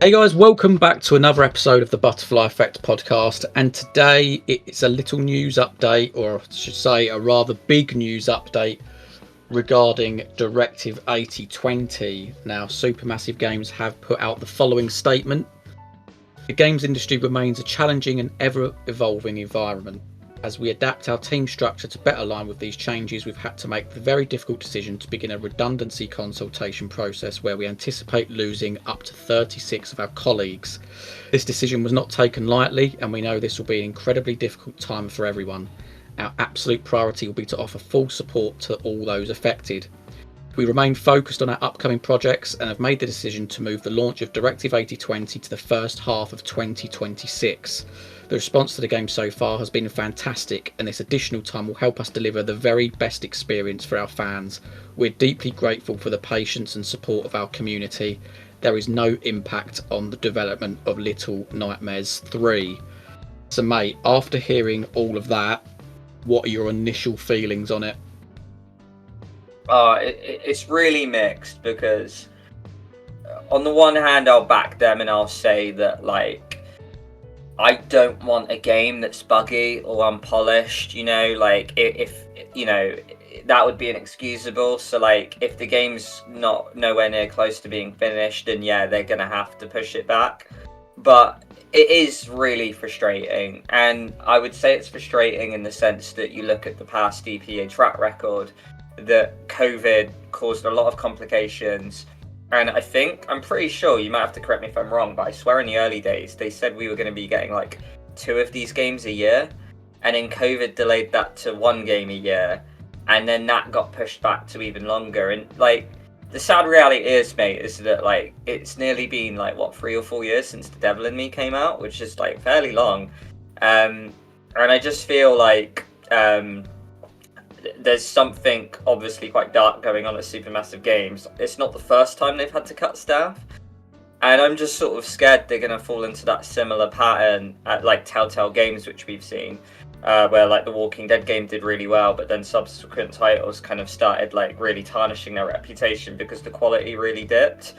Hey guys, welcome back to another episode of the Butterfly Effect podcast. And today it's a little news update, or I should say a rather big news update regarding Directive 8020. Now, Supermassive Games have put out the following statement. The games industry remains a challenging and ever-evolving environment. As we adapt our team structure to better align with these changes, we've had to make the very difficult decision to begin a redundancy consultation process where we anticipate losing up to 36 of our colleagues. This decision was not taken lightly, and we know this will be an incredibly difficult time for everyone. Our absolute priority will be to offer full support to all those affected. We remain focused on our upcoming projects and have made the decision to move the launch of Directive 8020 to the first half of 2026. The response to the game so far has been fantastic, and this additional time will help us deliver the very best experience for our fans. We're deeply grateful for the patience and support of our community. There is no impact on the development of Little Nightmares 3. So mate, after hearing all of that, what are your initial feelings on it? It's really mixed because on the one hand I'll back them and I'll say that I don't want a game that's buggy or unpolished, if that would be inexcusable. So if the game's nowhere near close to being finished, then yeah, they're gonna have to push it back. But it is really frustrating, and I would say it's frustrating in the sense that you look at the past DPA track record, that COVID caused a lot of complications. And I'm pretty sure, you might have to correct me if I'm wrong, but I swear in the early days they said we were going to be getting 2 of these games a year, and then COVID delayed that to 1 game a year, and then that got pushed back to even longer. And the sad reality is, mate, is that it's nearly been 3 or 4 years since The Devil in Me came out, which is fairly long. And I just feel there's something obviously quite dark going on at Supermassive Games. It's not the first time they've had to cut staff, and I'm just sort of scared they're going to fall into that similar pattern at Telltale Games, which we've seen, where the Walking Dead game did really well, but then subsequent titles kind of started really tarnishing their reputation because the quality really dipped.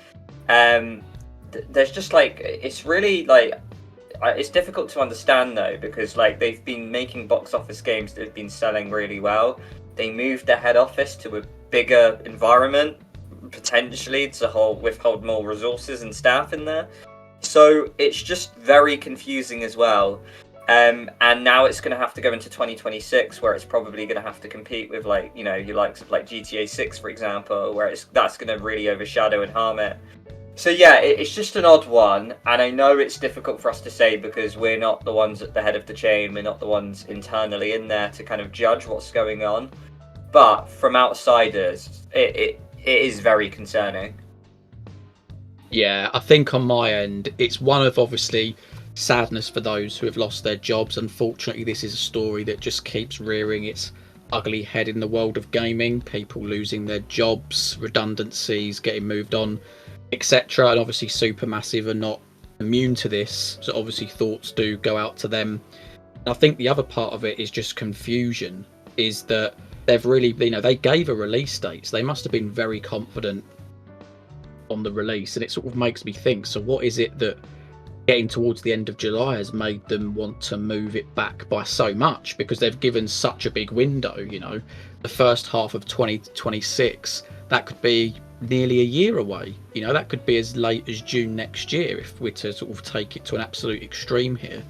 There's just it's really it's difficult to understand though, because they've been making box office games that have been selling really well. They moved their head office to a bigger environment, potentially to withhold more resources and staff in there. So it's just very confusing as well. And now it's going to have to go into 2026, where it's probably going to have to compete with your likes of GTA 6, for example, where that's going to really overshadow and harm it. So yeah, it's just an odd one, and I know it's difficult for us to say because we're not the ones at the head of the chain, we're not the ones internally in there to kind of judge what's going on. But from outsiders, it is very concerning. Yeah, I think on my end, it's one of obviously sadness for those who have lost their jobs. Unfortunately, this is a story that just keeps rearing its ugly head in the world of gaming. People losing their jobs, redundancies, getting moved on, etc. And obviously Supermassive are not immune to this, so obviously thoughts do go out to them. And I think the other part of it is just confusion, is that they've really, they gave a release date, so they must have been very confident on the release, and it sort of makes me think, so what is it that getting towards the end of July has made them want to move it back by so much? Because they've given such a big window, the first half of 2026, that could be nearly a year away. That could be as late as June next year if we're to sort of take it to an absolute extreme here.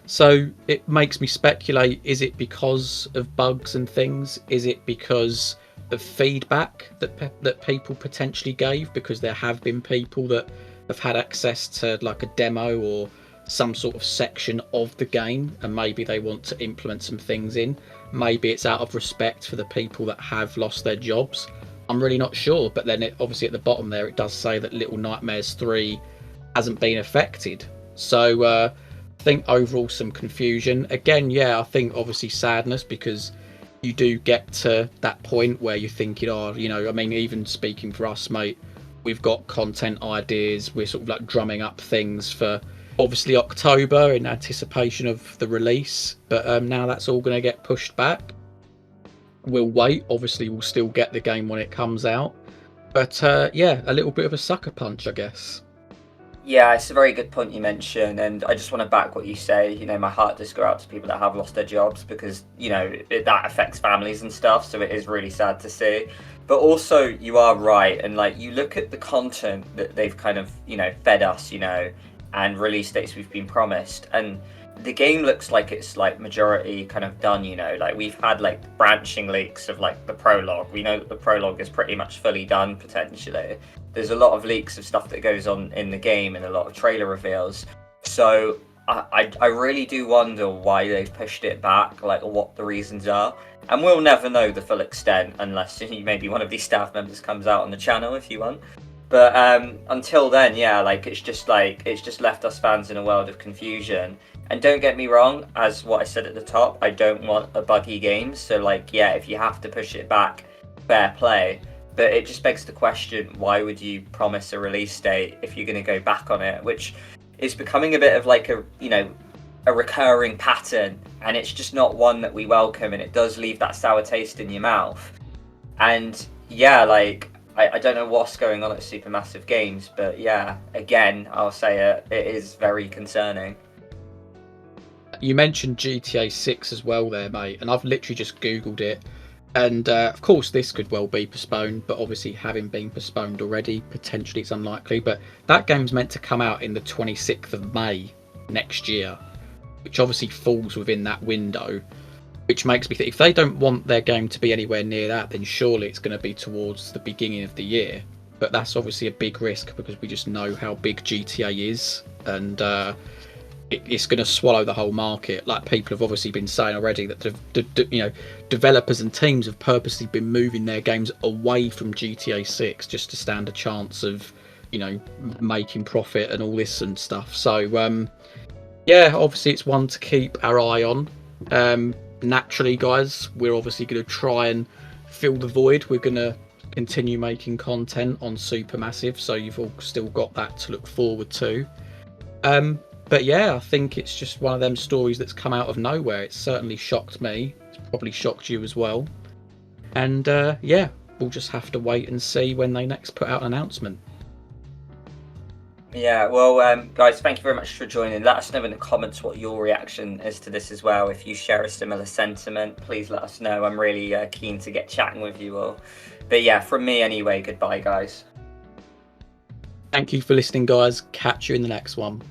So it makes me speculate, is it because of bugs and things? Is it because of feedback that people potentially gave? Because there have been people that have had access to a demo or some sort of section of the game, and maybe they want to implement some things in. Maybe it's out of respect for the people that have lost their jobs. I'm really not sure, but then obviously at the bottom there it does say that Little Nightmares 3 hasn't been affected. So I think overall some confusion. Again, yeah, I think obviously sadness, because you do get to that point where you're thinking, even speaking for us, mate, we've got content ideas, we're sort of drumming up things for obviously October in anticipation of the release, but now that's all going to get pushed back. We'll wait. Obviously, we'll still get the game when it comes out. But yeah, a little bit of a sucker punch, I guess. Yeah, it's a very good point you mention, and I just want to back what you say. You know, my heart does go out to people that have lost their jobs because, you know, that affects families and stuff, so it is really sad to see. But also, you are right, and like you look at the content that they've kind of, you know, fed us, you know, and release dates we've been promised, and the game looks like it's like majority kind of done, you know, like we've had like branching leaks of like the prologue. We know that the prologue is pretty much fully done potentially. There's a lot of leaks of stuff that goes on in the game and a lot of trailer reveals. So I really do wonder why they've pushed it back, like what the reasons are. And we'll never know the full extent unless maybe one of these staff members comes out on the channel if you want. But until then, yeah, like it's just left us fans in a world of confusion. And don't get me wrong, as what I said at the top, I don't want a buggy game. So like, yeah, if you have to push it back, fair play. But it just begs the question, why would you promise a release date if you're going to go back on it? Which is becoming a bit of like a, you know, a recurring pattern. And it's just not one that we welcome. And it does leave that sour taste in your mouth. And yeah, like, I don't know what's going on at Supermassive Games. But yeah, again, I'll say it is very concerning. You mentioned GTA 6 as well there, mate, and I've literally just Googled it. And of course, this could well be postponed, but obviously, having been postponed already, potentially it's unlikely. But that game's meant to come out in the 26th of May next year, which obviously falls within that window. Which makes me think if they don't want their game to be anywhere near that, then surely it's going to be towards the beginning of the year. But that's obviously a big risk because we just know how big GTA is, and it's going to swallow the whole market. Like people have obviously been saying already that you know, developers and teams have purposely been moving their games away from GTA 6 just to stand a chance of, you know, making profit and all this and stuff. So yeah, obviously it's one to keep our eye on. Naturally, guys, we're obviously going to try and fill the void. We're going to continue making content on Supermassive, so you've all still got that to look forward to. But yeah, I think it's just one of them stories that's come out of nowhere. It's certainly shocked me. It's probably shocked you as well. And yeah, we'll just have to wait and see when they next put out an announcement. Yeah, well, guys, thank you very much for joining. Let us know in the comments what your reaction is to this as well. If you share a similar sentiment, please let us know. I'm really keen to get chatting with you all. But yeah, from me anyway, goodbye, guys. Thank you for listening, guys. Catch you in the next one.